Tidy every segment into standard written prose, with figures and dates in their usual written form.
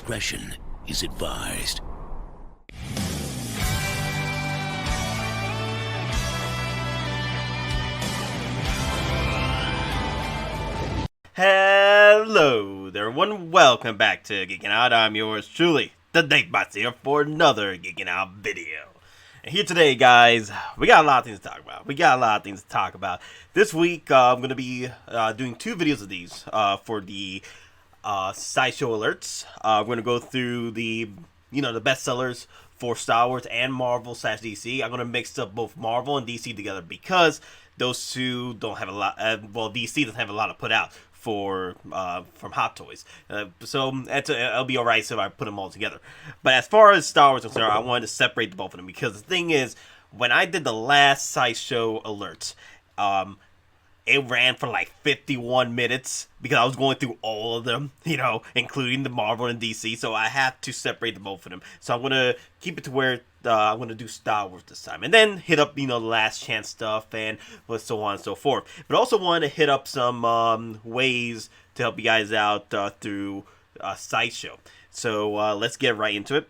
discretion is advised. Hello there, everyone. Welcome back to Geeking Out. I'm yours truly, the Knightmare, here for another Geeking Out video. And here today, guys, we got a lot of things to talk about. This week, I'm going to be doing two videos of these for the Sideshow alerts. We're going to go through the bestsellers for Star Wars and Marvel / DC. I'm going to mix up both Marvel and DC together because those two don't have a lot. DC doesn't have a lot to put out from Hottoys, so it'll be alright if I put them all together. But as far as Star Wars is concerned, I wanted to separate the both of them because the thing is, when I did the last Sideshow alerts, it ran for like 51 minutes because I was going through all of them, including the Marvel and DC. So I have to separate the both of them. So I'm gonna keep it to where I'm gonna do Star Wars this time, and then hit up the last chance stuff and so on and so forth. But also want to hit up some ways to help you guys out through Sideshow. So let's get right into it.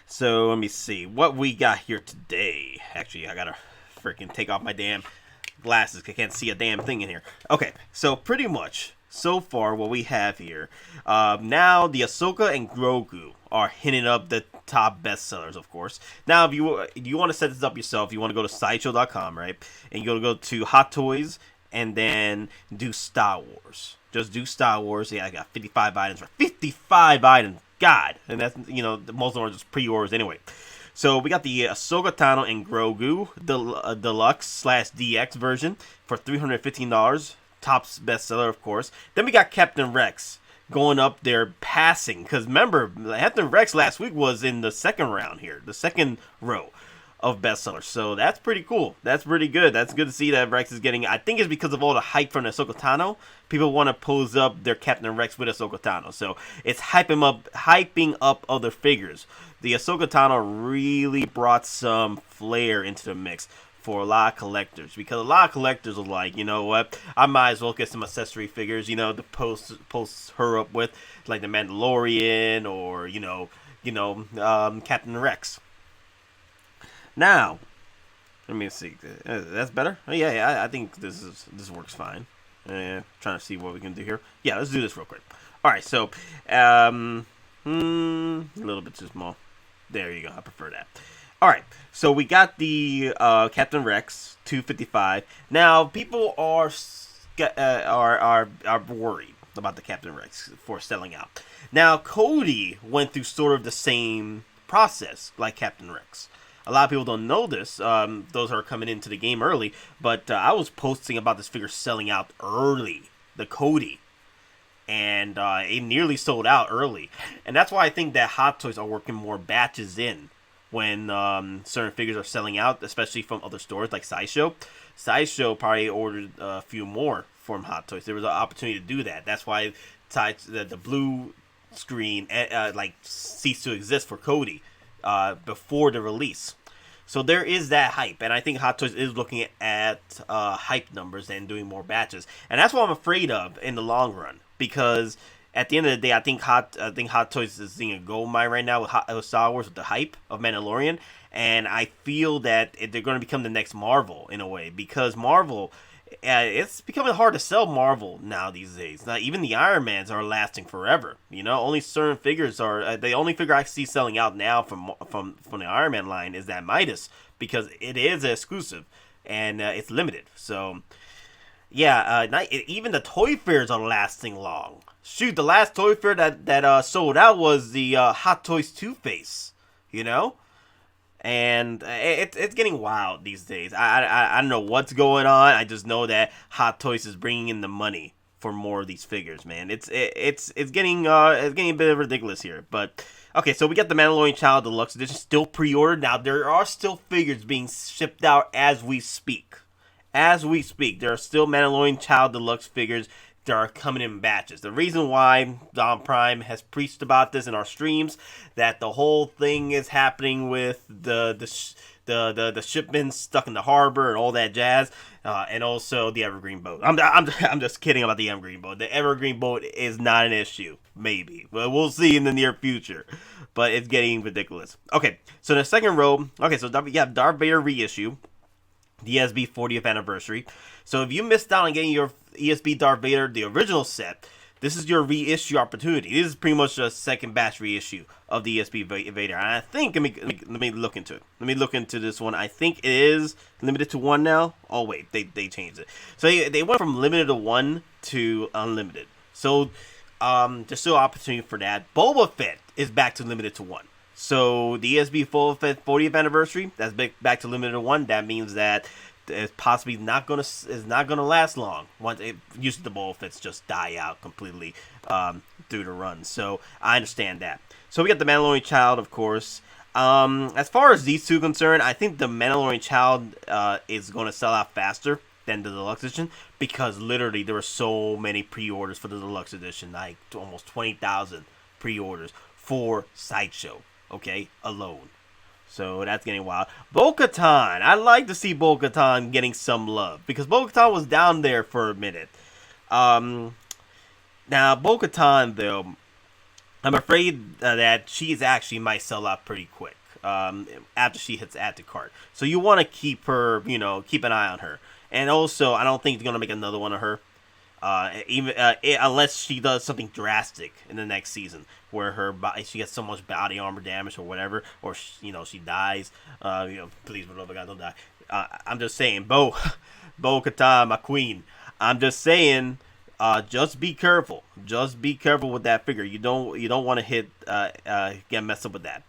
So let me see what we got here today. Actually, I gotta freaking take off my damn glasses. I can't see a damn thing in here. Okay, so pretty much so far what we have here, now the Ahsoka and Grogu are hitting up the top bestsellers, of course. Now, if you want to set this up yourself, you want to go to sideshow.com, right? And you're going to go to Hottoys and then do Star Wars. Just do Star Wars. Yeah, I got 55 items for 55 items. God. And that's, most of them are just pre-orders anyway. So we got the Ahsoka Tano and Grogu Deluxe / DX version for $315. Top's bestseller, of course. Then we got Captain Rex going up there, passing. Because remember, Captain Rex last week was in the second round here, the second row of bestsellers. So that's pretty cool. That's pretty good. That's good to see that Rex is getting. I think it's because of all the hype from Ahsoka Tano. People want to pose up their Captain Rex with Ahsoka Tano. So it's hyping up other figures. The Ahsoka Tano really brought some flair into the mix for a lot of collectors, because a lot of collectors are like, you know what, I might as well get some accessory figures, to post her up with, like the Mandalorian or Captain Rex. Now, let me see. That's better. Oh, yeah. I think this works fine. Trying to see what we can do here. Yeah, let's do this real quick. All right, so a little bit too small. There you go. I prefer that. All right, so we got the Captain Rex 255. Now, people are worried about the Captain Rex for selling out. Now, Cody went through sort of the same process like Captain Rex. A lot of people don't know this, those who are coming into the game early, but I was posting about this figure selling out early, the Cody. And it nearly sold out early. And that's why I think that Hottoys are working more batches in when certain figures are selling out, especially from other stores like Sideshow. Sideshow probably ordered a few more from Hottoys. There was an opportunity to do that. That's why the blue screen ceased to exist for Cody before the release. So there is that hype, and I think Hottoys is looking at hype numbers and doing more batches. And that's what I'm afraid of in the long run, because at the end of the day, I think Hottoys is seeing a gold mine right now with Star Wars, with the hype of Mandalorian, and I feel that they're going to become the next Marvel in a way, because Marvel, it's becoming hard to sell Marvel now these days. Now, even the Iron Mans are lasting forever. Only certain figures are. The only figure I see selling out now from the Iron Man line is that Midas, because it is exclusive and it's limited. So yeah, even the toy fairs are lasting long. Shoot, the last toy fair that sold out was the Hottoys Two-Face, and it's getting wild these days. I don't know what's going on. I just know that Hottoys is bringing in the money for more of these figures, man. It's getting a bit ridiculous here. But okay, so we got the Mandalorian Child Deluxe Edition still pre-ordered. Now there are still figures being shipped out as we speak. There are still Mandalorian Child Deluxe figures that are coming in batches. The reason why Don Prime has preached about this in our streams, that the whole thing is happening with the shipments stuck in the harbor and all that jazz, and also the Evergreen boat. I'm just kidding about the Evergreen boat. The Evergreen boat is not an issue, maybe, but we'll see in the near future. But it's getting ridiculous. Okay, so the second row. Okay, so you have Darth Vader reissue, DSB 40th anniversary. So if you missed out on getting your ESB Darth Vader, the original set, this is your reissue opportunity. This is pretty much a second batch reissue of the ESB Vader. And I think, let me look into it. Let me look into this one. I think it is limited to 1 now. Oh, wait, they changed it. So they went from limited to 1 to unlimited. So there's still opportunity for that. Boba Fett is back to limited to 1. So the ESB 40th anniversary, that's back to limited to 1. That means that it's possibly not gonna last long. Once usually the Boba Fetts just die out completely through the run. So I understand that. So we got the Mandalorian Child, of course. As far as these two concerned, I think the Mandalorian Child is gonna sell out faster than the Deluxe Edition, because literally there were so many pre-orders for the Deluxe Edition, like almost 20,000 pre-orders for Sideshow, okay, alone. So that's getting wild. Bo-Katan. I like to see Bo-Katan getting some love, because Bo-Katan was down there for a minute. Now, Bo-Katan, though, I'm afraid that she's actually might sell out pretty quick after she hits add to cart. So you want to keep her, keep an eye on her. And also, I don't think they're going to make another one of her. Unless she does something drastic in the next season, where she gets so much body armor damage or whatever, or she dies. Please, beloved God, don't die. I'm just saying, Bo-Katan, my queen. I'm just saying, just be careful. Just be careful with that figure. You don't want to get messed up with that.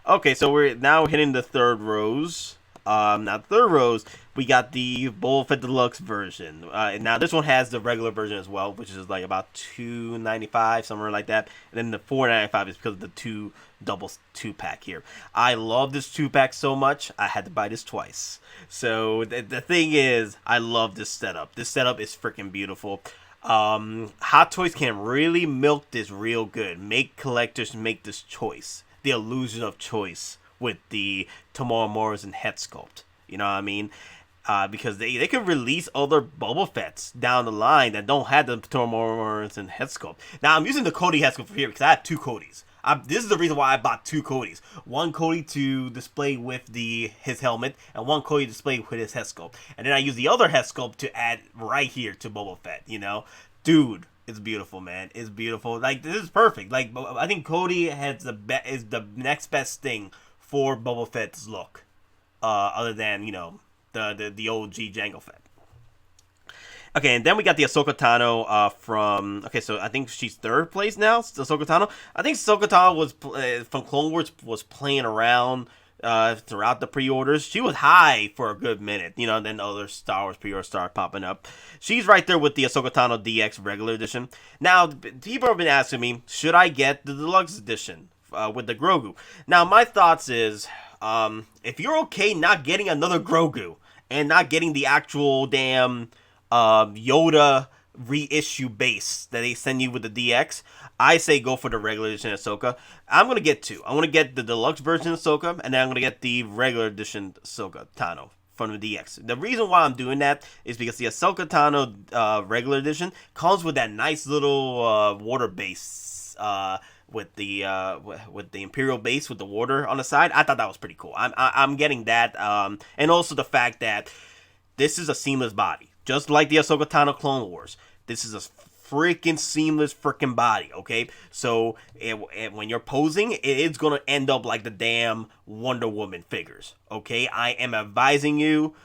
Okay, so we're now hitting the third rows. We got the Boba Fett Deluxe version. Now this one has the regular version as well, which is like about $2.95, somewhere like that. And then the $4.95 is because of the double 2-pack here. I love this 2-pack so much, I had to buy this twice. So the thing is, I love this setup. This setup is freaking beautiful. Hottoys can really milk this real good. Make collectors make this choice. The illusion of choice with the Tomorrow Morrison head sculpt. You know what I mean? Because they could release other Boba Fetts down the line that don't have the Tomorrow Morrison head sculpt. Now, I'm using the Cody head sculpt here because I have 2 Codys. This is the reason why I bought 2 Codys. One Cody to display with his helmet, and one Cody to display with his head sculpt. And then I use the other head sculpt to add right here to Boba Fett, Dude, it's beautiful, man. It's beautiful. Like, this is perfect. Like, I think Cody is the next best thing for Boba Fett's look, other than the OG Jango Fett. Okay, and then we got the Ahsoka Tano from. Okay, so I think she's 3rd place now. Ahsoka Tano. I think Ahsoka Tano was from Clone Wars, was playing around throughout the pre-orders. She was high for a good minute, then other Star Wars pre-orders started popping up. She's right there with the Ahsoka Tano DX regular edition. Now, people have been asking me, should I get the Deluxe edition with the Grogu? Now, my thoughts is, if you're okay not getting another Grogu and not getting the actual damn Yoda reissue base that they send you with the DX, I say go for the regular edition Ahsoka. I'm going to get 2. I want to get the Deluxe version of Ahsoka, and then I'm going to get the regular edition Ahsoka Tano from the DX. The reason why I'm doing that is because the Ahsoka Tano regular edition comes with that nice little water base with the Imperial base with the water on the side. I thought that was pretty cool. I'm getting that, and also the fact that this is a seamless body, just like the Ahsoka Tano Clone Wars. This is a freaking seamless freaking body, okay? So when you're posing, it's gonna end up like the damn Wonder Woman figures, okay? I am advising you,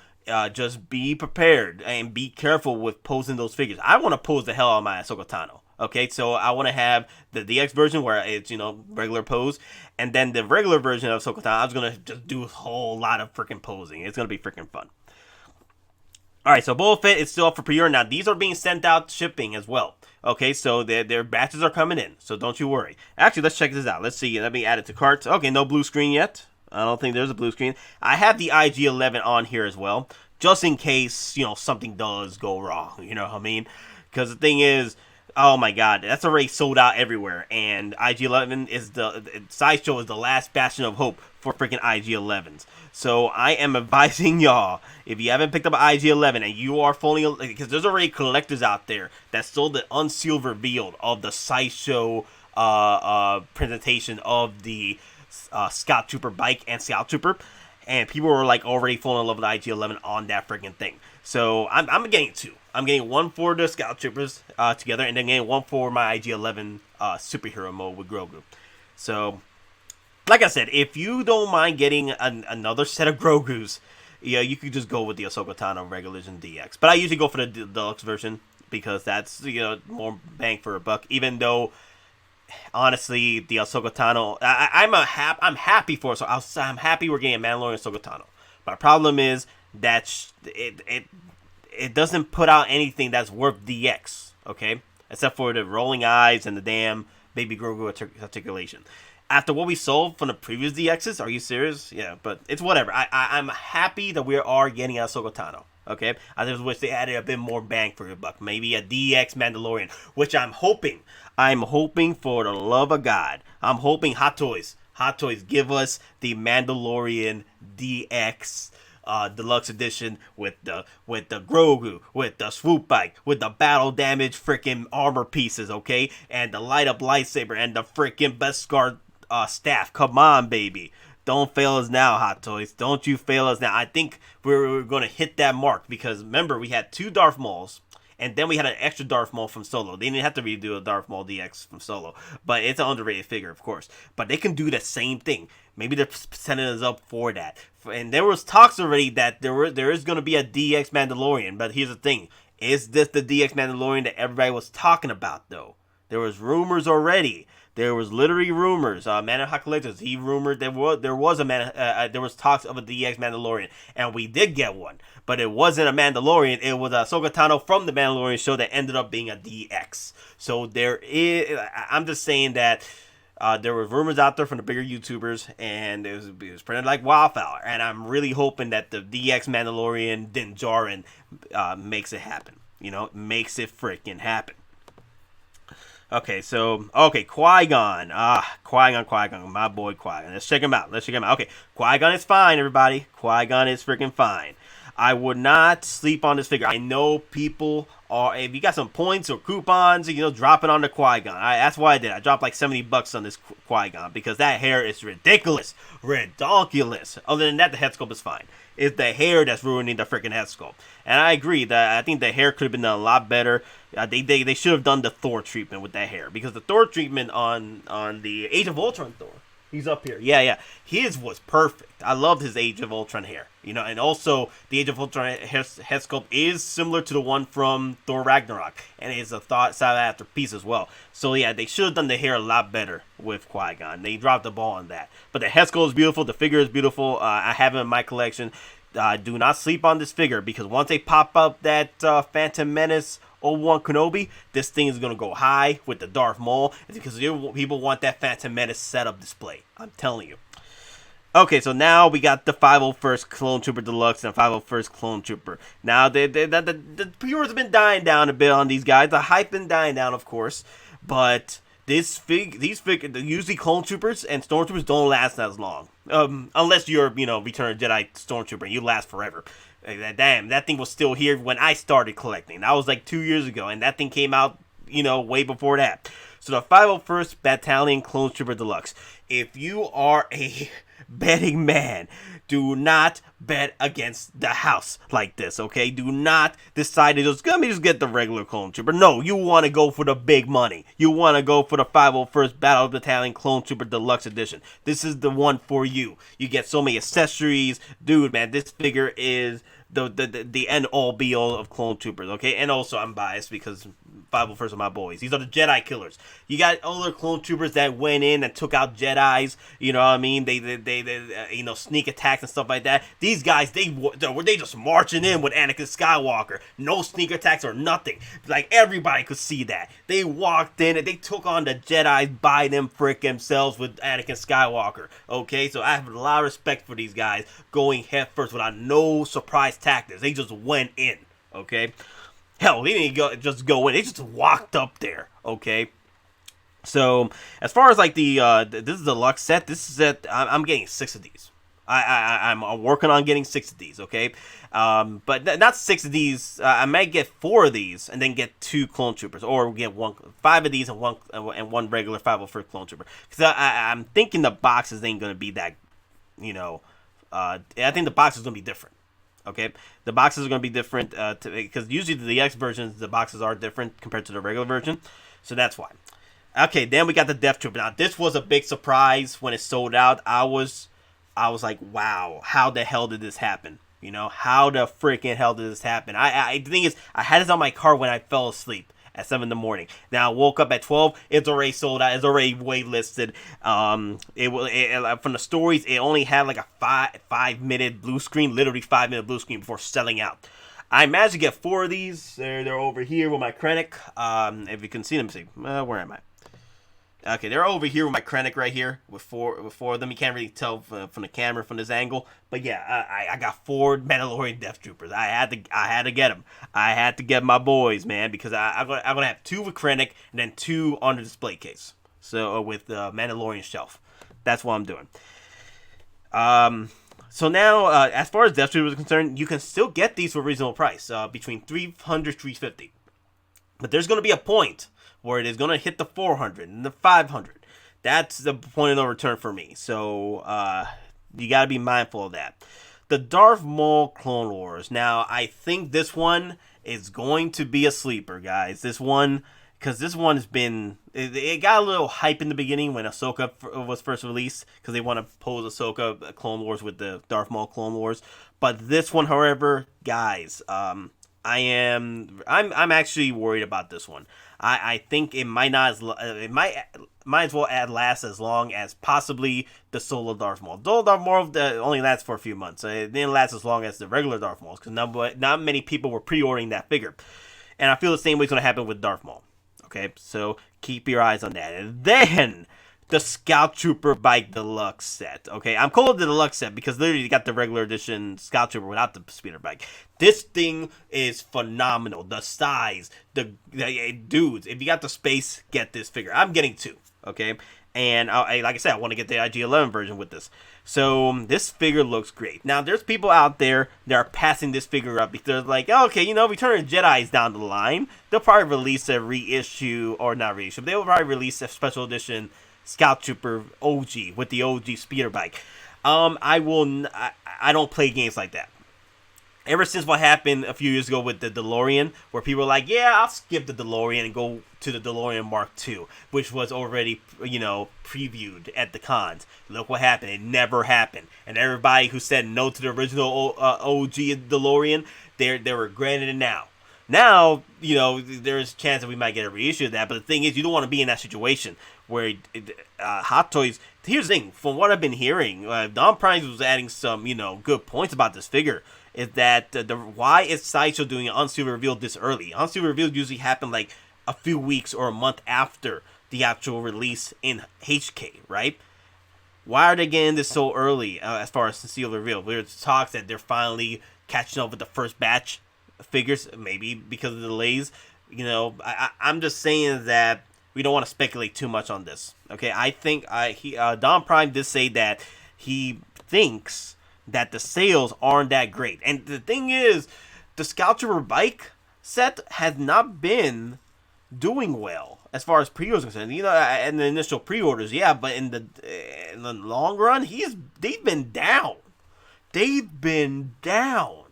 just be prepared and be careful with posing those figures. I want to pose the hell out of my Ahsoka Tano. Okay, so I want to have the DX version where it's, regular pose. And then the regular version of Ahsoka Tano, I was going to just do a whole lot of freaking posing. It's going to be freaking fun. Alright, so Boba Fett is still up for pre-order. Now, these are being sent out shipping as well. Okay, so their batches are coming in. So don't you worry. Actually, let's check this out. Let's see. Let me add it to cart. Okay, no blue screen yet. I don't think there's a blue screen. I have the IG-11 on here as well, just in case, something does go wrong. You know what I mean? Because the thing is, oh my god, that's already sold out everywhere. And IG-11 is Sideshow is the last bastion of hope for freaking IG-11s. So I am advising y'all, if you haven't picked up an IG-11 and you are fully, because there's already collectors out there that sold the unsealed revealed of the Sideshow presentation of the Scout Trooper bike and Scout Trooper, and people were like already falling in love with IG-11 on that freaking thing. So I'm getting two. I'm getting one for the Scout Troopers together, and then getting one for my IG-11 superhero mode with Grogu. So, like I said, if you don't mind getting another set of Grogus, yeah, you could just go with the Ahsoka Tano Regular Edition DX. But I usually go for the Deluxe version because that's, you know, more bang for a buck. Even though, honestly, the Ahsoka Tano, I'm happy for it. So I'm happy we're getting Mandalorian Ahsoka Tano. My problem is that it doesn't put out anything that's worth DX, okay? Except for the rolling eyes and the damn Baby Grogu articulation. After what we sold from the previous DXs, are you serious? Yeah, but it's whatever. I'm happy that we are getting Ahsoka Tano, okay? I just wish they added a bit more bang for your buck. Maybe a DX Mandalorian, which I'm hoping for the love of God. I'm hoping Hottoys give us the Mandalorian DX Deluxe Edition with the Grogu, with the swoop bike, with the battle damage freaking armor pieces, okay, and the light up lightsaber and the freaking Beskar staff. Come on, baby, don't fail us now, Hottoys. Don't you fail us now. I think we're gonna hit that mark because remember we had two Darth Mauls. And then we had an extra Darth Maul from Solo. They didn't have to redo a Darth Maul DX from Solo. But it's an underrated figure, of course. But they can do the same thing. Maybe they're setting us up for that. And there was talks already that there is going to be a DX Mandalorian. But here's the thing. Is this the DX Mandalorian that everybody was talking about, though? There was rumors already. There was literally rumors. Man of Hot Collectibles, he rumored there was talks of a DX Mandalorian, and we did get one, but it wasn't a Mandalorian. It was Ahsoka Tano from the Mandalorian show that ended up being a DX. So there is. I'm just saying that there were rumors out there from the bigger YouTubers, and it was printed like wildfire. And I'm really hoping that the DX Mandalorian Din Djarin makes it happen. You know, makes it freaking happen. Okay, so, Qui-Gon. Qui-Gon, my boy Qui-Gon. Let's check him out. Okay, Qui-Gon is fine, everybody. Qui-Gon is freaking fine. I would not sleep on this figure. I know people are, if you got some points or coupons, you know, drop it on the Qui-Gon. That's why I did. I dropped like $70 on this Qui-Gon because that hair is ridiculous. Redonkulous. Other than that, the head sculpt is fine. It's the hair that's ruining the freaking head sculpt. And I agree that I think the hair could have been done a lot better. They should have done the Thor treatment with that hair, because the Thor treatment on the Age of Ultron Thor, he's up here. Yeah. His was perfect. I loved his Age of Ultron hair. You know, and also the Age of Ultron head sculpt is similar to the one from Thor Ragnarok, and it's a sought after piece as well. So yeah, they should have done the hair a lot better with Qui-Gon. They dropped the ball on that. But the head sculpt is beautiful. The figure is beautiful. I have it in my collection. Do not sleep on this figure, because once they pop up that Phantom Menace Obi-Wan Kenobi, this thing is going to go high with the Darth Maul, because people want that Phantom Menace setup display. I'm telling you. Okay, so now we got the 501st Clone Trooper Deluxe and 501st Clone Trooper. Now, the pre-orders have been dying down a bit on these guys. The hype been dying down, of course. But usually Clone Troopers and Stormtroopers don't last as long. Unless you're, Return of Jedi Stormtrooper, and you last forever. Damn, that thing was still here when I started collecting. That was like 2 years ago, and that thing came out, way before that. So the 501st Battalion Clone Trooper Deluxe. If you are a betting man, do not bet against the house like this, okay? Do not decide to just get the regular Clone Trooper. No, you want to go for the big money. You want to go for the 501st Battle Battalion Clone Trooper Deluxe Edition. This is the one for you. You get so many accessories. Dude, man, this figure is the end all be all of Clone Troopers, okay? And also, I'm biased because 501st are my boys. These are the Jedi killers. You got other Clone Troopers that went in and took out Jedis. You know what I mean? They sneak attacks and stuff like that. These guys, they just marching in with Anakin Skywalker. No sneak attacks or nothing. Like, everybody could see that. They walked in and they took on the Jedis by them frick themselves with Anakin Skywalker. Okay, so I have a lot of respect for these guys going head first without no surprise tactics. They just went in. Okay. Hell, they didn't just go in. They just walked up there. Okay. So as far as like the this is the Deluxe set. This is it. I'm getting 6 of these. I'm working on getting 6 of these. Okay. But not 6 of these. I might get 4 of these and then get 2 clone troopers, or get 5 of these and one regular 501st clone trooper. Because I'm thinking the boxes ain't gonna be that. I think the box is gonna be different. Okay, the boxes are gonna be different because usually the X versions, the boxes are different compared to the regular version, so that's why. Okay, then we got the Death Trooper. Now this was a big surprise when it sold out. I was like, wow, how the hell did this happen? How the freaking hell did this happen? The thing is, I had this on my car when I fell asleep at 7 in the morning. Now I woke up at 12. It's already sold out. It's already waitlisted. From the stories, it only had like a 5-minute blue screen, literally 5-minute blue screen before selling out. I managed to get 4 of these. They're over here with my Krennic. If you can see them, where am I? Okay, they're over here with my Krennic right here with four of them. You can't really tell from the camera from this angle, but yeah, I got 4 Mandalorian Death Troopers. I had to get them. I had to get my boys, man, because I'm gonna have 2 with Krennic and then 2 on the display case. So with the Mandalorian shelf, that's what I'm doing. So now, as far as Death Troopers are concerned, you can still get these for a reasonable price, between $300 $350. But there's gonna be a point where it is going to hit the 400 and the 500. That's the point of no return for me. So, you got to be mindful of that. The Darth Maul Clone Wars. Now, I think this one is going to be a sleeper, guys. This one, because this one has been... It got a little hype in the beginning when Ahsoka was first released, because they want to pose Ahsoka Clone Wars with the Darth Maul Clone Wars. But this one, however, guys, I'm actually worried about this one. I think it might not might as well last as long as possibly the Solo Darth Maul. Solo Darth Maul only lasts for a few months. It didn't last as long as the regular Darth Maul because not many people were pre-ordering that figure. And I feel the same way is going to happen with Darth Maul. Okay, so keep your eyes on that. And then the Scout Trooper Bike Deluxe set. Okay, I'm calling it the Deluxe set because literally you got the regular edition Scout Trooper without the speeder bike. This thing is phenomenal. The size, the dudes. If you got the space, get this figure. I'm getting 2. Okay, and like I said, I want to get the IG-11 version with this. So this figure looks great. Now there's people out there that are passing this figure up because they're like, oh, okay, Return of the Jedi's down the line. They'll probably release a reissue or not reissue, but they will probably release a special edition Scout Trooper OG with the OG speeder bike. I don't play games like that. Ever since what happened a few years ago with the DeLorean, where people were like, yeah, I'll skip the DeLorean and go to the DeLorean Mark II, which was already, previewed at the cons. Look what happened. It never happened. And everybody who said no to the original OG DeLorean, they're regretting it now. Now, there's a chance that we might get a reissue of that, but the thing is, you don't want to be in that situation where Hottoys... Here's the thing, from what I've been hearing, Don Price was adding some, good points about this figure, is that why is Sideshow doing an unsealed reveal this early? Unsealed reveals usually happen like a few weeks or a month after the actual release in HK, right? Why are they getting this so early as far as the sealed reveal? There's talks that they're finally catching up with the first batch figures, maybe because of the delays. I'm just saying that we don't want to speculate too much on this. Okay, I think Don Prime did say that he thinks that the sales aren't that great. And the thing is, the Scout Trooper bike set has not been doing well as far as pre-orders are concerned. In the initial pre-orders, yeah, but in the long run, they've been down. They've been down.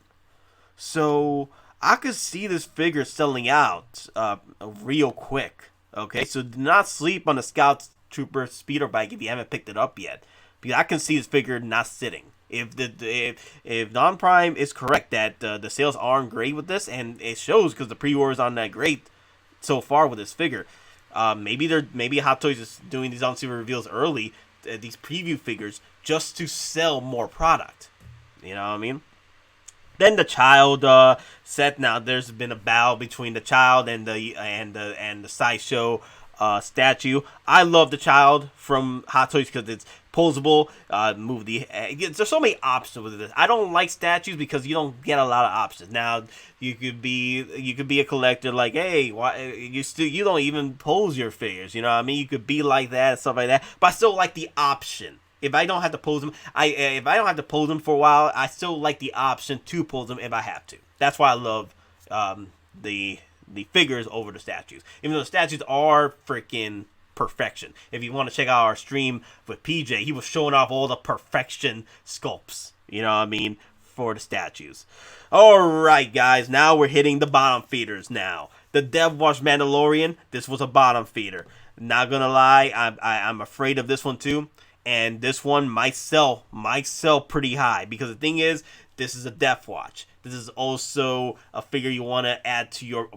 So I could see this figure selling out real quick. Okay, so do not sleep on the Scout Trooper speeder bike if you haven't picked it up yet, because I can see this figure not sitting. If Don Prime is correct that the sales aren't great with this, and it shows because the pre-orders aren't that great so far with this figure, maybe Hot Toys is doing these on-series reveals early, these preview figures, just to sell more product. You know what I mean? Then the Child set. Now there's been a battle between the Child and the Sideshow statue. I love the child from Hottoys because it's posable. There's so many options with this. I don't like statues because you don't get a lot of options. Now you could be a collector like, hey, why you don't even pose your figures. You know what I mean? You could be like that and stuff like that. But I still like the option. If I don't have to pose them, if I don't have to pose them for a while, I still like the option to pose them if I have to. That's why I love the figures over the statues. Even though the statues are freaking perfection. If you want to check out our stream with PJ, he was showing off all the perfection sculpts. You know what I mean? For the statues. Alright, guys. Now we're hitting the bottom feeders now. The Dev Watch Mandalorian, this was a bottom feeder. Not gonna lie, I'm afraid of this one too. And this one might sell pretty high. Because the thing is, this is a Death Watch. This is also a figure you want to add to your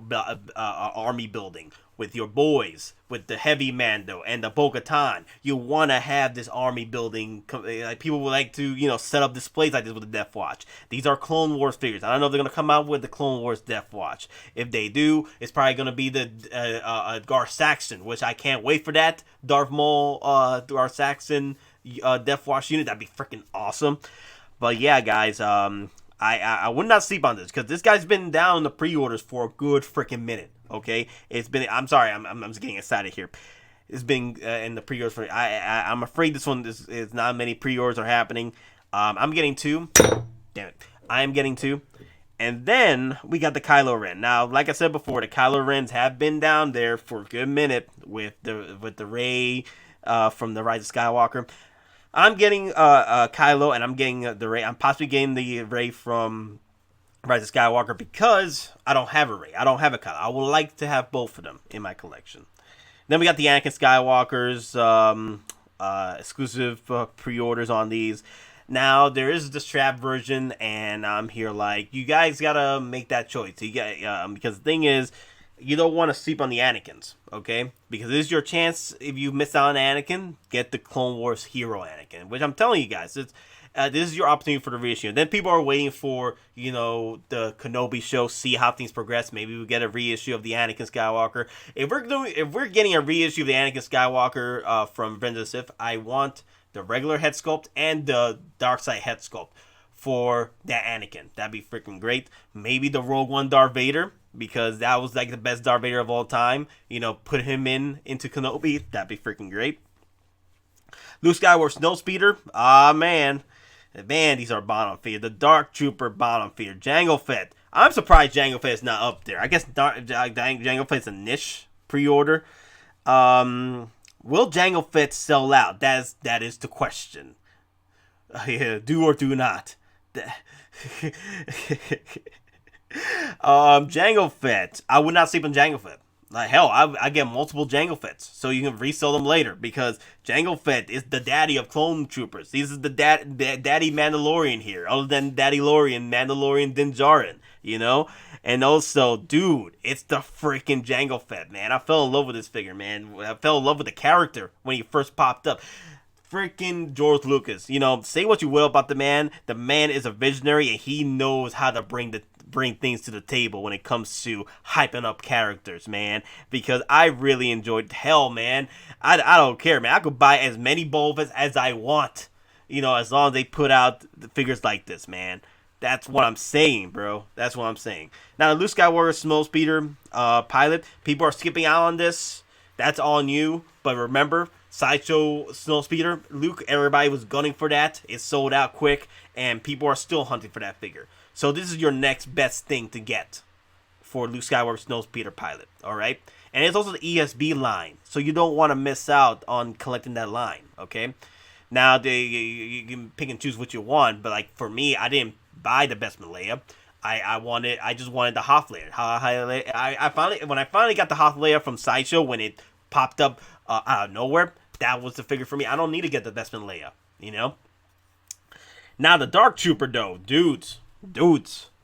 army building. With your boys. With the Heavy Mando and the Bo-Katan. You want to have this army building. Like, people would like to, you know, set up displays like this with the Death Watch. These are Clone Wars figures. I don't know if they're going to come out with the Clone Wars Death Watch. If they do, it's probably going to be the Gar Saxon. Which I can't wait for that. Darth Maul Gar Saxon Death Watch unit. That'd be freaking awesome. But yeah, guys, I would not sleep on this because this guy's been down in the pre-orders for a good freaking minute. Okay, it's been. I'm sorry, I'm just getting excited here. It's been in the pre-orders for. I'm afraid this one is not many pre-orders are happening. I'm getting 2. Damn it, I am getting 2. And then we got the Kylo Ren. Now, like I said before, the Kylo Rens have been down there for a good minute with the Rey from the Rise of Skywalker. I'm getting Kylo, and I'm getting the Rey. I'm possibly getting the Rey from Rise of Skywalker because I don't have a Rey. I don't have a Kylo. I would like to have both of them in my collection. Then we got the Anakin Skywalker's exclusive pre-orders on these. Now, there is the strap version, and I'm here like, you guys gotta make that choice. You got, because the thing is, you don't want to sleep on the Anakins, okay? Because this is your chance, if you miss out on Anakin, get the Clone Wars hero Anakin. Which I'm telling you guys, this is your opportunity for the reissue. Then people are waiting for, you know, the Kenobi show, see how things progress. Maybe we get a reissue of the Anakin Skywalker. If we're getting a reissue of the Anakin Skywalker from Avengers of the Sith, I want the regular head sculpt and the dark side head sculpt for that Anakin. That'd be freaking great. Maybe the Rogue One Darth Vader, because that was like the best Darth Vader of all time. You know, put him into Kenobi. That'd be freaking great. Luke Skywalker Snowspeeder. Man, these are bottom feeder. The Dark Trooper bottom feeder. Jango Fett. I'm surprised Jango Fett is not up there. I guess Jango Fett's a niche pre-order. Will Jango Fett sell out? That is the question. Yeah, do or do not. Jango Fett. I would not sleep on Jango Fett. Like, hell, I get multiple Jango Fetts, so you can resell them later, because Jango Fett is the daddy of clone troopers. This is the daddy Mandalorian here, other than Daddy Lorian, Mandalorian Din Djarin, you know? And also, dude, it's the freaking Jango Fett, man. I fell in love with this figure, man. I fell in love with the character when he first popped up. Freaking George Lucas, you know, say what you will about the man. The man is a visionary, and he knows how to bring things to the table when it comes to hyping up characters, man. Because I really enjoyed, hell, man, I don't care, man. I could buy as many Boba Fett's as I want, you know, as long as they put out the figures like this, man. That's what I'm saying, bro. That's what I'm saying. Now, the Luke Skywalker Snowspeeder pilot, people are skipping out on this. That's on you. But remember, Sideshow Snowspeeder, Luke, everybody was gunning for that. It sold out quick, and people are still hunting for that figure. So this is your next best thing to get for Luke Skywalker Snowspeeder pilot, alright? And it's also the ESB line, so you don't want to miss out on collecting that line, okay? Now, you can pick and choose what you want, but like for me, I didn't buy the Bespin Leia. I just wanted the Hoth Leia. When I finally got the Hoth Leia from Sideshow, when it popped up out of nowhere, that was the figure for me. I don't need to get the Bespin Leia, you know? Now, the Dark Trooper, though, dudes,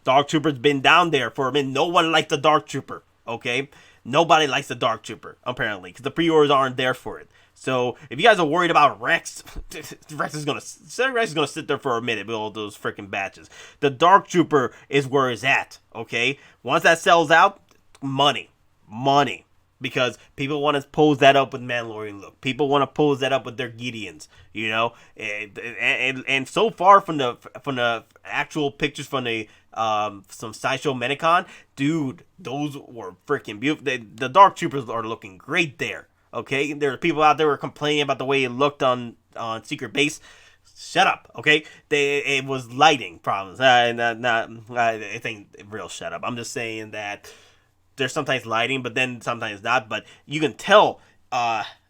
Dark Trooper's been down there for a minute. No one likes the Dark Trooper, okay? Nobody likes the Dark Trooper, apparently, because the pre-orders aren't there for it. So, if you guys are worried about Rex, Rex is gonna sit there for a minute with all those freaking batches. The Dark Trooper is where it's at, okay? Once that sells out, money. because people want to pose that up with Mandalorian look. People want to pose that up with their Gideons, you know. And so far from the actual pictures from the some Sideshow Medicon, dude, those were freaking beautiful. The Dark Troopers are looking great there. Okay, there are people out there who are complaining about the way it looked on Secret Base. Shut up, okay? It was lighting problems. I think real shut up. I'm just saying that there's sometimes lighting, but then sometimes not. But you can tell,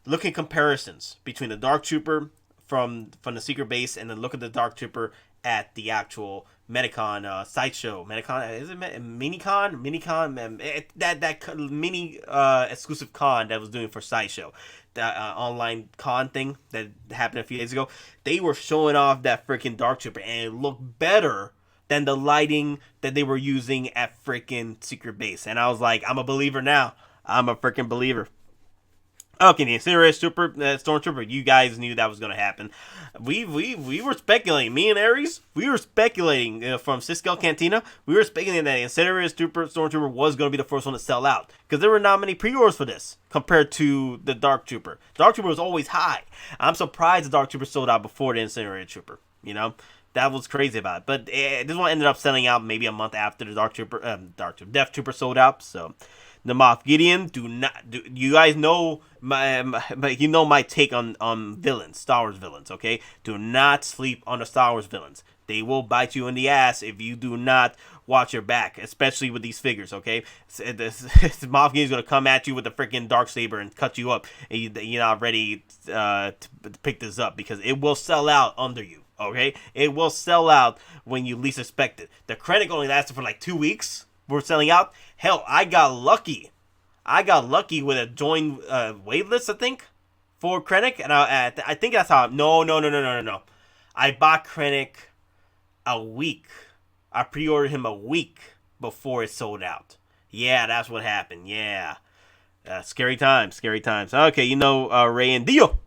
look at comparisons between the Dark Trooper from the Secret Base and then look at the Dark Trooper at the actual Medicon Sideshow. Medicon, is it Minicon? Minicon? That mini exclusive con that was doing for Sideshow. That online con thing that happened a few days ago. They were showing off that freaking Dark Trooper and it looked better than the lighting that they were using at freaking Secret Base. And I was like, I'm a believer now. I'm a freaking believer. Okay, the Incinerator Stormtrooper, you guys knew that was going to happen. We were speculating. Me and Aries, we were speculating from Cisco Cantina. We were speculating that the Incinerator Stormtrooper was going to be the first one to sell out. Because there were not many pre-orders for this compared to the Dark Trooper. Dark Trooper was always high. I'm surprised the Dark Trooper sold out before the Incinerator Trooper. You know? That was crazy about it. But this one ended up selling out maybe a month after the Death Trooper sold out. So the Moff Gideon, you guys know my take on villains, Star Wars villains, okay? Do not sleep on the Star Wars villains. They will bite you in the ass if you do not watch your back, especially with these figures, okay? Moff Gideon's going to come at you with the freaking Darksaber and cut you up, and you're not ready to pick this up because it will sell out under you. Okay, it will sell out when you least expect it. The Krennic only lasted for like 2 weeks. We're selling out. Hell, I got lucky. With a join waitlist, I think, for Krennic, and I think that's how. No. I bought Krennic a week. I pre-ordered him a week before it sold out. Yeah, that's what happened. Yeah, scary times. Okay, Ray and Dio.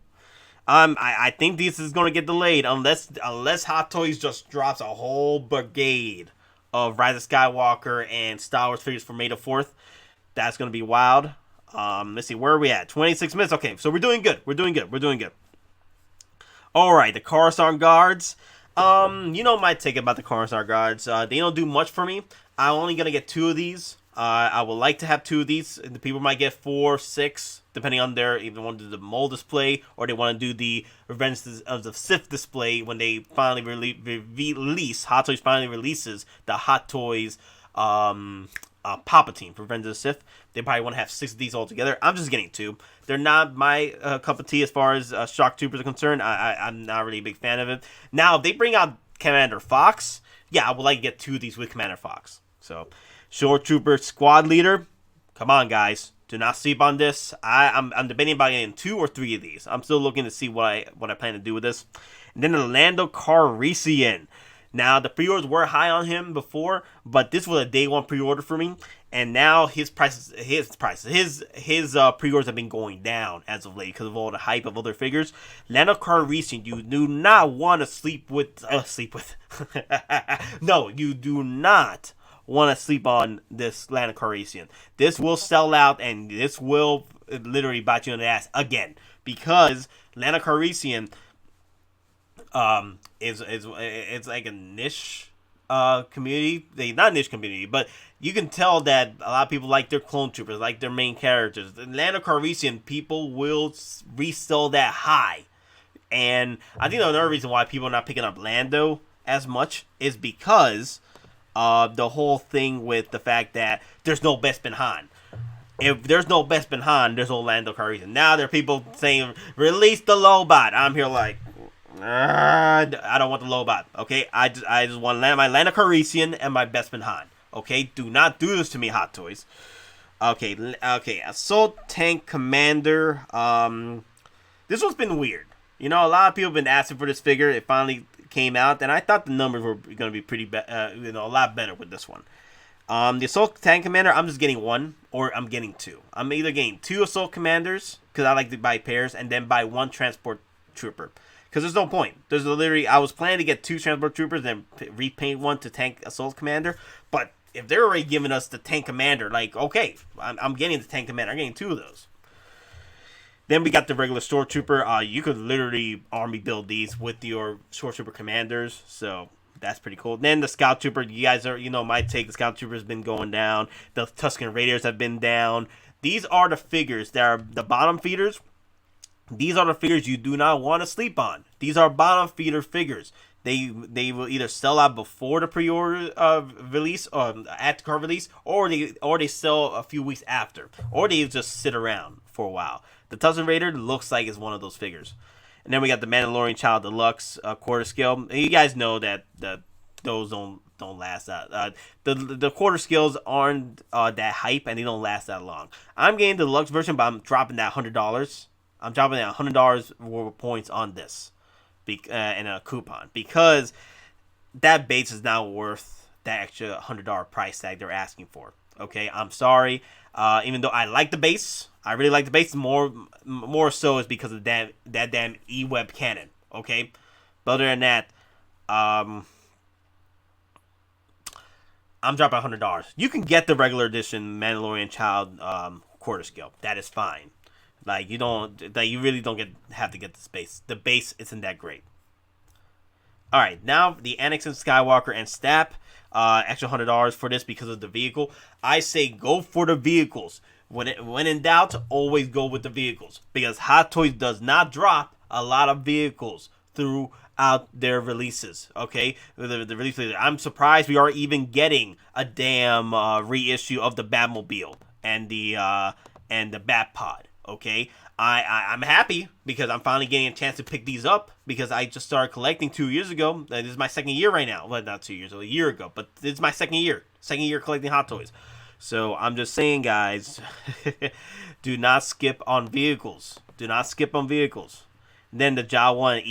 I think this is gonna get delayed unless Hottoys just drops a whole brigade of Rise of Skywalker and Star Wars figures for May the 4th. That's gonna be wild. Let's see, where are we at? 26 minutes. Okay, so we're doing good. All right, the Coruscant guards. My take about the Coruscant guards. They don't do much for me. I'm only gonna get 2 of these. I would like to have 2 of these. The people might get 4, 6, depending on if they want to do the mold display or they want to do the Revenge of the Sith display when they finally release. Hot Toys finally releases the Hot Toys Palpatine for Revenge of the Sith. They probably want to have 6 of these all together. I'm just getting 2. They're not my cup of tea as far as Shock Troopers are concerned. I'm not really a big fan of it. Now, if they bring out Commander Fox, yeah, I would like to get 2 of these with Commander Fox. So, Shore Trooper Squad Leader, come on, guys. Do not sleep on this. I'm debating about getting 2 or 3 of these. I'm still looking to see what I plan to do with this. And then the Lando Calrissian. Now, the pre-orders were high on him before, but this was a day 1 pre-order for me. And now his pre-orders have been going down as of late because of all the hype of other figures. Lando Calrissian, you do not want to sleep with. No, you do not want to sleep on this Lando Calrissian. This will sell out and this will literally bite you in the ass again because Lando Calrissian is like a niche community. Not a niche community, but you can tell that a lot of people like their clone troopers, like their main characters. Lando Calrissian, people will resell that high. And I think another reason why people are not picking up Lando as much is because the whole thing with the fact that there's no Bespin Han. If there's no Bespin Han, there's no Lando Calrissian. Now there are people saying, release the Lobot. I'm here like, I don't want the Lobot. Okay, I just want my Lando Calrissian and my Bespin Han. Okay, do not do this to me, Hot Toys. Okay, Assault Tank Commander. This one's been weird. A lot of people have been asking for this figure. It finally came out, and I thought the numbers were going to be pretty, a lot better with this one. The Assault Tank Commander, I'm just getting 1, or I'm getting 2. I'm either getting 2 Assault Commanders, because I like to buy pairs, and then buy 1 Transport Trooper. Because there's no point. I was planning to get 2 Transport Troopers, then repaint 1 to Tank Assault Commander, but if they're already giving us the Tank Commander, like, okay, I'm getting the Tank Commander. I'm getting 2 of those. Then we got the regular Stormtrooper. You could literally army build these with your Stormtrooper commanders, so that's pretty cool. Then the Scout Trooper, you guys are, my take. The Scout Trooper has been going down. The Tusken Raiders have been down. These are the figures that are the bottom feeders. These are the figures you do not want to sleep on. These are bottom feeder figures. They will either sell out before the pre-order release, at the card release, or they sell a few weeks after, or they just sit around for a while. The Tusken Raider looks like it's one of those figures. And then we got the Mandalorian Child Deluxe quarter scale. And you guys know that those don't last that. The quarter scales aren't that hype, and they don't last that long. I'm getting the deluxe version, but I'm dropping that $100. I'm dropping that $100 worth of points on this, and a coupon, because that base is now worth that extra $100 price tag they're asking for. Okay, I'm sorry. Even though I like the base, I really like the base. More so is because of that damn E-Web cannon. Okay, but other than that, I'm dropping $100. You can get the regular edition Mandalorian Child quarter scale. That is fine. Like, you really don't have to get this base. The base isn't that great. All right, now the Anakin Skywalker and Stap, extra $100 for this because of the vehicle. I say go for the vehicles. When in doubt, always go with the vehicles, because Hot Toys does not drop a lot of vehicles throughout their releases. Okay, the release. I'm surprised we are even getting a damn reissue of the Batmobile and the Bat Pod. Okay, I'm happy because I'm finally getting a chance to pick these up, because I just started collecting 2 years ago. This is my second year right now. Well, not 2 years, a year ago, but it's my second year collecting Hot Toys. So I'm just saying, guys, do not skip on vehicles. Do not skip on vehicles. And then the Jawa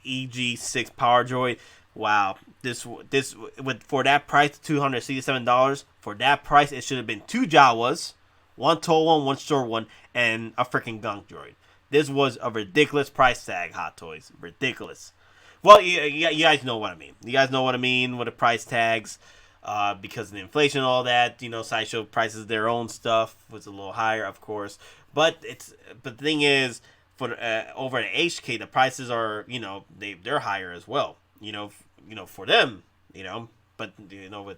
EG6 Power Droid. Wow, this for that price, $267. For that price, it should have been 2 Jawas. One tall one, one short one, and a freaking gunk droid. This was a ridiculous price tag, Hot Toys. Ridiculous. Well, you guys know what I mean. You guys know what I mean with the price tags. Because of the inflation and all that, Sideshow prices their own stuff. Was a little higher, of course. But the thing is, for over at HK, the prices are, they're higher as well. For them, But, with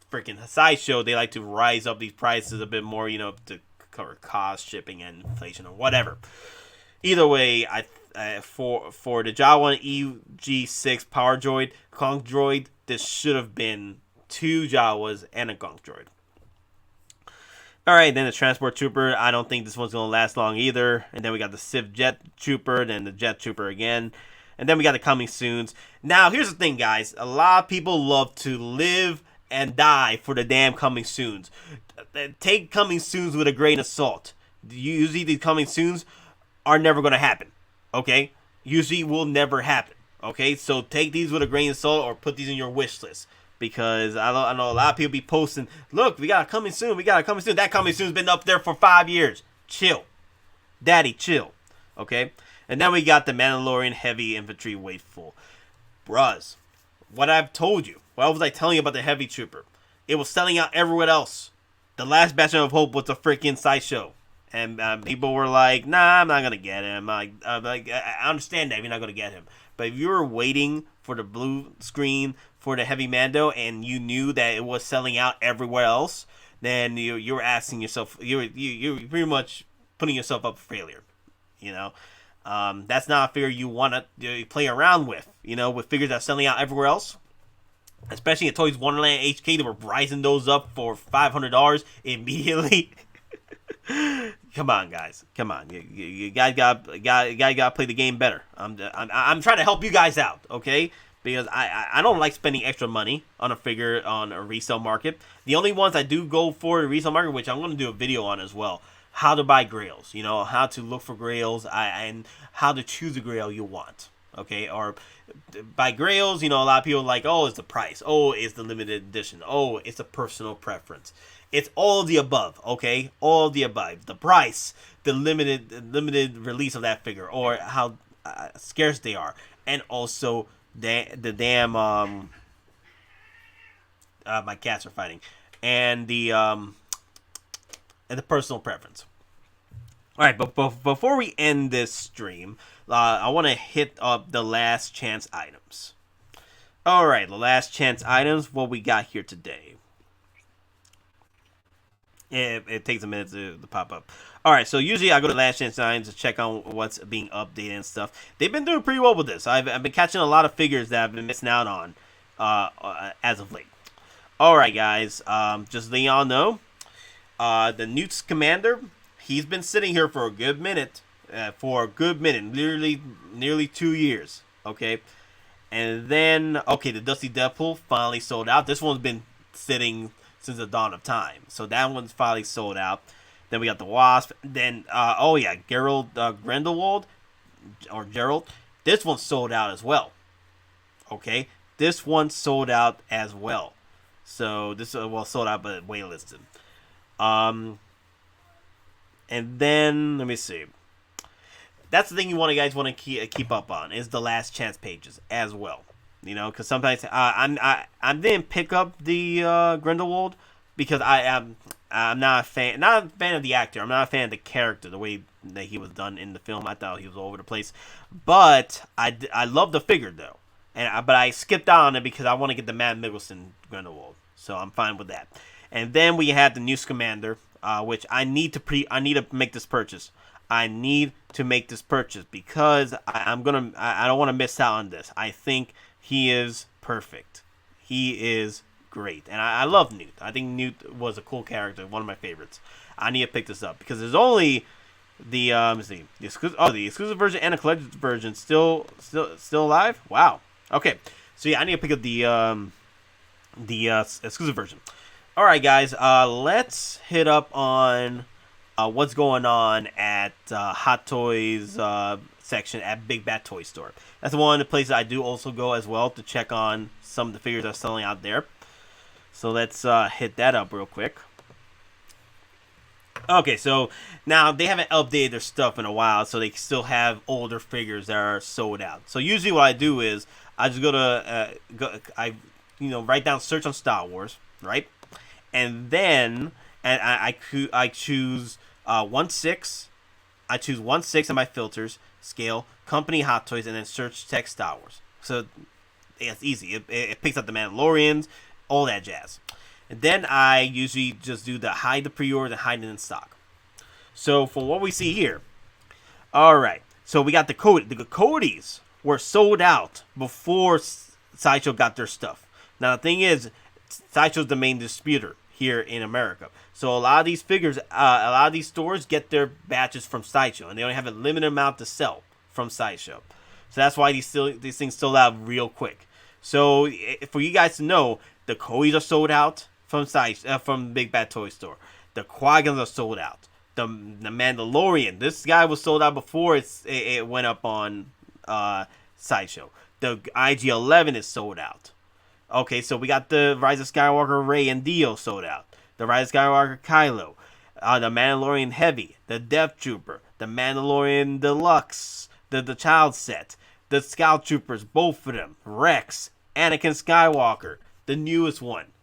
freaking Sideshow, they like to rise up these prices a bit more, to cover cost, shipping, and inflation, or whatever. Either way, for the Jawa EG6 Power Droid, Conk Droid, this should have been 2 Jawas and a Conk Droid. Alright, then the Transport Trooper. I don't think this one's going to last long either. And then we got the Civ Jet Trooper, then the Jet Trooper again. And then we got the Coming Soons. Now, here's the thing, guys. A lot of people love to live and die for the damn Coming Soons. Take Coming Soons with a grain of salt. Usually these Coming Soons are never going to happen. Okay? Usually will never happen. Okay? So take these with a grain of salt, or put these in your wish list. Because I know a lot of people be posting, look, we got a Coming Soon. We got a Coming Soon. That Coming Soon's been up there for 5 years. Chill. Daddy, chill. Okay? And then we got the Mandalorian Heavy Infantry Waitful. Bruhs. What I've told you. What was I telling you about the Heavy Trooper? It was selling out everywhere else. The last Bastion of Hope was a freaking Sideshow. And people were like, nah, I'm not going to get him. I understand that you're not going to get him. But if you were waiting for the blue screen for the Heavy Mando, and you knew that it was selling out everywhere else, then you were asking yourself, you're pretty much putting yourself up for failure. That's not a figure you want to play around with. With figures that are selling out everywhere else. Especially at Toys Wonderland HK, they were rising those up for $500 immediately. Come on, guys. Come on. You guys got to play the game better. I'm trying to help you guys out, okay? Because I don't like spending extra money on a figure on a resale market. The only ones I do go for the resale market, which I'm going to do a video on as well, how to buy grails, how to look for grails, and how to choose a grail you want, okay? Or by grails, a lot of people are like, oh, it's the price. Oh, it's the limited edition. Oh, it's a personal preference. It's all of the above, okay? All of the above. The price, the limited release of that figure, or how scarce they are, and also the damn my cats are fighting. and the personal preference. All right, but before we end this stream, I want to hit up the last chance items. All right, the last chance items. What we got here today? It takes a minute to pop up. All right, so usually I go to last chance items to check on what's being updated and stuff. They've been doing pretty well with this. I've been catching a lot of figures that I've been missing out on as of late. All right, guys. Just letting y'all know, the Newt's Commander. He's been sitting here for a good minute. Nearly 2 years. Okay. And then, okay, the Dusty Deadpool finally sold out. This one's been sitting since the dawn of time. So that one's finally sold out. Then we got the Wasp. Then, Gerald Grindelwald, or Gerald. This one sold out as well. Okay. This one sold out as well. So this sold out but waitlisted. And then, let me see. That's the thing you guys want to keep up on, is the last chance pages as well. You know, because sometimes I didn't pick up the Grindelwald because I'm not a fan of the actor. I'm not a fan of the character, the way that he was done in the film. I thought he was all over the place, but I love the figure though, but I skipped out on it because I want to get the Matt Mikkelsen Grindelwald, so I'm fine with that. And then we had the New Commander. Which I need to make this purchase. I need to make this purchase because I don't want to miss out on this. I think he is perfect. He is great, and I love Newt. I think Newt was a cool character, one of my favorites. I need to pick this up because there's only the exclusive version and a collector's version still alive. Wow. Okay, so yeah, I need to pick up the exclusive version. All right, guys, let's hit up on what's going on at Hottoys section at Big Bad Toy Store. That's one of the places I do also go as well to check on some of the figures that are selling out there. So let's hit that up real quick. Okay, so now they haven't updated their stuff in a while, so they still have older figures that are sold out. So usually what I do is I just go to write down search on Star Wars, right? And then I choose 1/6. I choose 1/6 in my filters, scale, company, Hot Toys, and then search text Star Wars. So it's easy. It picks up the Mandalorians, all that jazz. And then I usually just do the hide the pre-order and hide it in stock. So from what we see here, all right. So we got the Cody's were sold out before Sideshow got their stuff. Now the thing is, Sideshow's the main distributor here in America. So a lot of these figures, a lot of these stores get their batches from Sideshow, and they only have a limited amount to sell from Sideshow. So that's why these things sold out real quick. So for you guys to know, the Cody's are sold out from Big Bad Toy Store. The Qui-Gons are sold out. The Mandalorian, this guy was sold out before it went up on Sideshow. The IG-11 is sold out. Okay, so we got the Rise of Skywalker Rey and Dio sold out. The Rise of Skywalker Kylo. The Mandalorian Heavy. The Death Trooper. The Mandalorian Deluxe. The Child Set. The Scout Troopers, both of them. Rex. Anakin Skywalker. The newest one.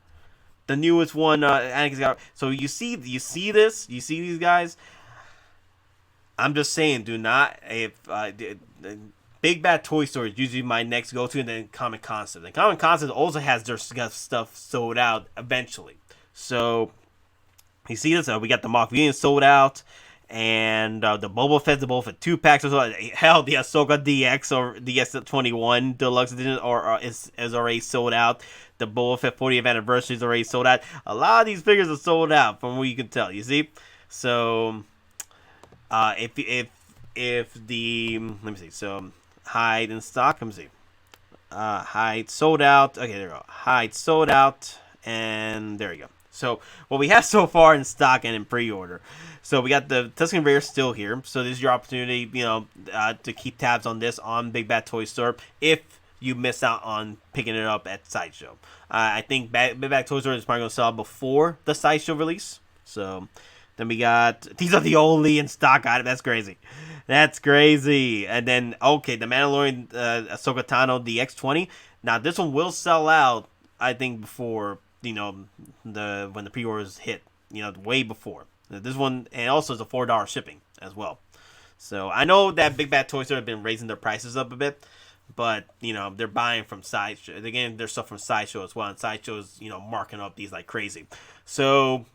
Anakin Skywalker. So you see this? You see these guys? I'm just saying, do not... Big Bad Toy Store is usually my next go-to, and then Comiconcept. And Comiconcept also has their stuff sold out eventually. So, you see this? We got the Moff Gideon sold out, and the Boba Fett 2-packs. Hell, the Ahsoka DX or DS21 Deluxe Edition is already sold out. The Boba Fett 40th Anniversary is already sold out. A lot of these figures are sold out, from what you can tell. You see? So, let me see. So, hide in stock. Let me see. Hide sold out. Okay, there we go. Hide sold out. And there we go. So, what we have so far in stock and in pre-order. So, we got the Tusken Raider still here. So, this is your opportunity, to keep tabs on this on Big Bad Toy Store if you miss out on picking it up at Sideshow. I think Big Bad Toy Store is probably going to sell before the Sideshow release. So, then we got... These are the only in stock items. That's crazy. That's crazy. And then, okay, the Mandalorian Ahsoka Tano DX20. Now, this one will sell out, I think, before when the pre-orders hit, way before this one, and also it's a $4 shipping as well. So I know that Big Bad Toy Store have been raising their prices up a bit, but they're buying from Sideshow. They're getting their stuff from Sideshow as well, and Sideshow is marking up these like crazy. So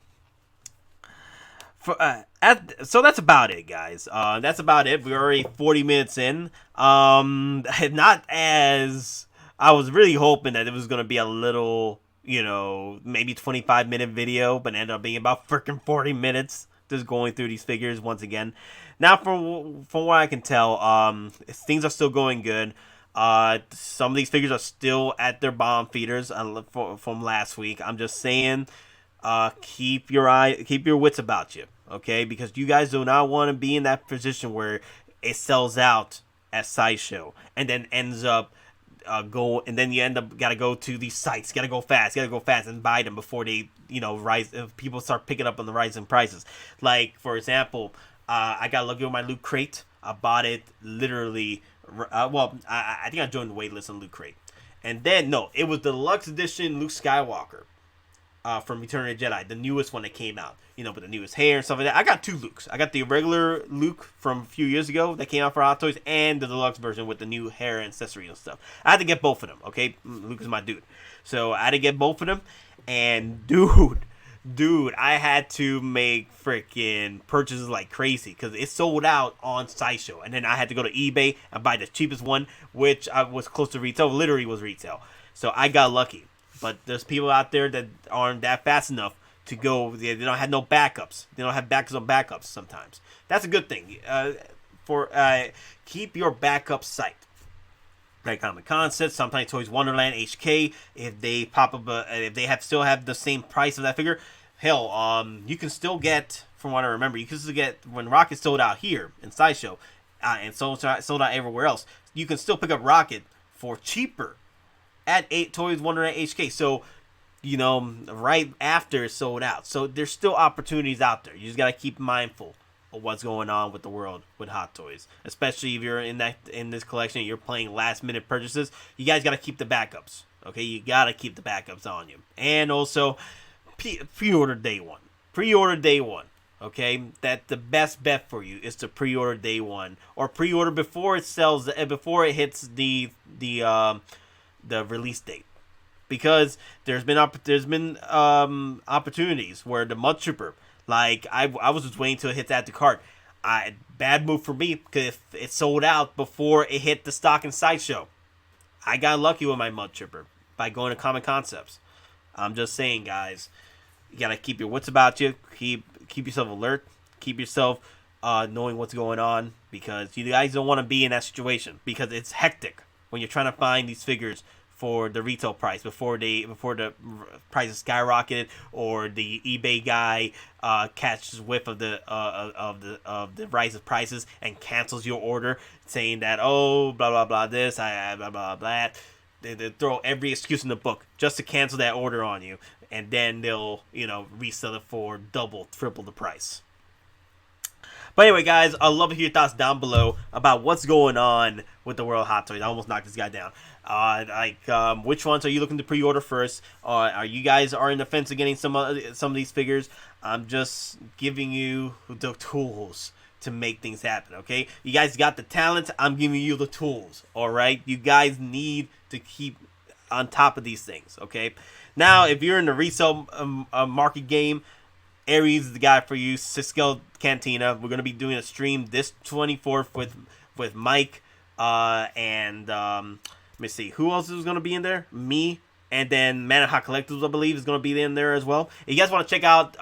so that's about it, guys. That's about it. We're already 40 minutes in. Not as I was really hoping that it was gonna be a little, maybe 25-minute video, but ended up being about freaking 40 minutes just going through these figures once again. Now, from what I can tell, things are still going good. Some of these figures are still at their bomb feeders from last week. I'm just saying, keep your wits about you, okay? Because you guys do not want to be in that position where it sells out at Sideshow and then ends up and then you end up gotta go to these sites, gotta go fast and buy them before they rise. If people start picking up on the rising prices, like for example, I got lucky with my Loot Crate. I bought it literally. I think I joined the waitlist on Loot Crate, and then it was the Deluxe Edition Luke Skywalker from Return of the Jedi, the newest one that came out. With the newest hair and stuff like that. I got two Lukes. I got the regular Luke from a few years ago that came out for Hot Toys, and the deluxe version with the new hair and accessories and stuff. I had to get both of them. Okay, Luke is my dude, so I had to get both of them. And dude, I had to make freaking purchases like crazy because it sold out on Sideshow, and then I had to go to eBay and buy the cheapest one, which was close to retail. Literally was retail. So I got lucky. But there's people out there that aren't that fast enough to go. They don't have no backups. They don't have backups on backups sometimes. That's a good thing. Keep your backup site. Like Comiconcept, sometimes Toys Wonderland, HK. If they pop up, if they still have the same price of that figure, hell, you can still get. From what I remember, you can still get when Rocket sold out here in Sideshow, and sold out everywhere else. You can still pick up Rocket for cheaper at Toys Wonderland HK. So, right after it's sold out. So there's still opportunities out there. You just gotta keep mindful of what's going on with the world with Hot Toys, especially if you're in this collection and you're playing last minute purchases. You guys gotta keep the backups. Okay, you gotta keep the backups on you, and also pre-order day one. Pre-order day one. Okay, that the best bet for you is to pre-order day one, or pre-order before it sells, before it hits the release date, because there's been opportunities where the Mud Trooper, like I was just waiting till it hits add to cart. Bad move for me because if it sold out before it hit the stock in Sideshow. I got lucky with my Mud Trooper by going to Comiconcept. I'm just saying, guys, you gotta keep your wits about you. Keep yourself alert. Keep yourself knowing what's going on, because you guys don't want to be in that situation, because it's hectic when you're trying to find these figures for the retail price before the prices skyrocketed, or the eBay guy catches whiff of the rise of prices and cancels your order, saying that blah blah blah this, blah blah blah that. They throw every excuse in the book just to cancel that order on you, and then they'll resell it for double, triple the price. But anyway, guys, I'd love to hear your thoughts down below about what's going on with the world of Hot Toys. I almost knocked this guy down. Which ones are you looking to pre-order first? Are you guys in the fence of getting some of these figures? I'm just giving you the tools to make things happen, okay? You guys got the talent. I'm giving you the tools, all right? You guys need to keep on top of these things, okay? Now, if you're in the resale market game, Aries is the guy for you. Cisco Cantina. We're gonna be doing a stream this 24th with Mike and let me see who else is gonna be in there. Me, and then Man of Hot Collectibles, I believe, is gonna be in there as well. If you guys want to check out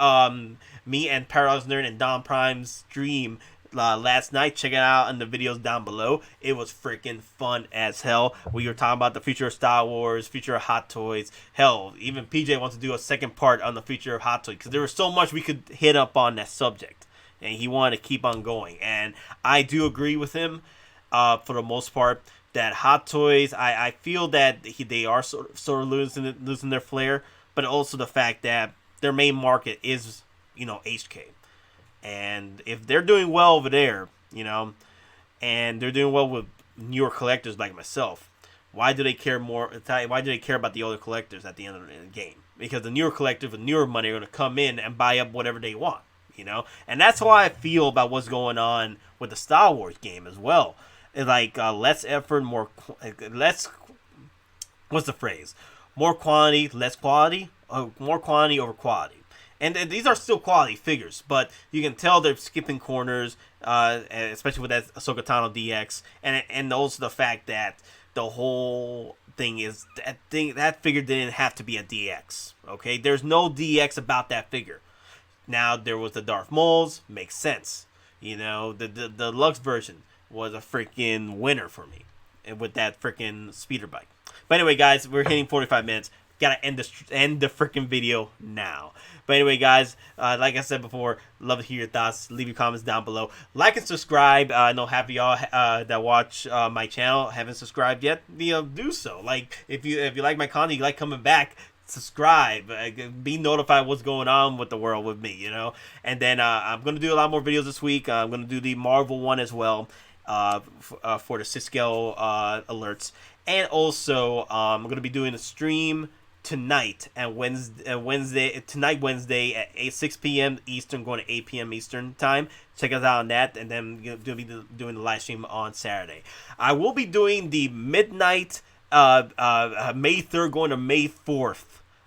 me and Paradox Nerd and Don Prime's stream last night, check it out in the videos down below. It was freaking fun as hell. We were talking about the future of Star Wars, future of Hot Toys. Hell, even PJ wants to do a second part on the future of Hot Toys, because there was so much we could hit up on that subject, and he wanted to keep on going. And I do agree with him for the most part that Hot Toys, I feel that they are sort of losing their flair, but also the fact that their main market is HK. And if they're doing well over there, and they're doing well with newer collectors like myself, why do they care more? Why do they care about the older collectors at the end of the game? Because the newer collectors with newer money are going to come in and buy up whatever they want, you know? And that's how I feel about what's going on with the Star Wars game as well. It's like less effort, less, what's the phrase? More quantity, less quality? More quantity over quality. And these are still quality figures, but you can tell they're skipping corners, especially with that Ahsoka Tano DX, and also the fact that the whole thing is that figure didn't have to be a DX. Okay, there's no DX about that figure. Now there was the Darth Mauls, makes sense. You know, the Deluxe version was a freaking winner for me, and with that freaking speeder bike. But anyway, guys, we're hitting 45 minutes. Gotta end the freaking video now. But anyway, guys, like I said before, love to hear your thoughts. Leave your comments down below. Like and subscribe. I know half of y'all that watch my channel haven't subscribed yet. Do so. Like if you like my content, you like coming back, subscribe. Be notified what's going on with the world with me. You know. And then I'm gonna do a lot more videos this week. I'm gonna do the Marvel one as well. For the Cisco alerts, and also I'm gonna be doing a stream tonight and Wednesday at 6 p.m. Eastern, going to 8 p.m. Eastern time. Check us out on that, and then we'll be doing the live stream on Saturday. I will be doing the midnight May 3rd going to May 4th.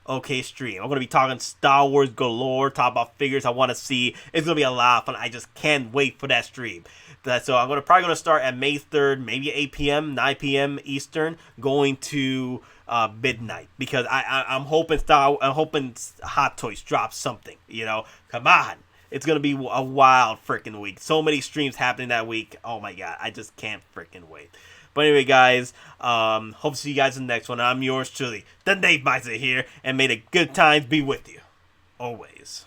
Okay, stream. I'm going to be talking Star Wars galore, talk about figures I want to see. It's going to be a lot of fun. I just can't wait for that stream. So I'm probably going to start at May 3rd, maybe 8 p.m., 9 p.m. Eastern, going to midnight, because I'm hoping Hottoys drops something. You know, come on. It's going to be a wild freaking week. So many streams happening that week. Oh my god, I just can't freaking wait. But anyway, guys, hope to see you guys in the next one. I'm yours truly, the Knightmare here, and may the good times be with you always.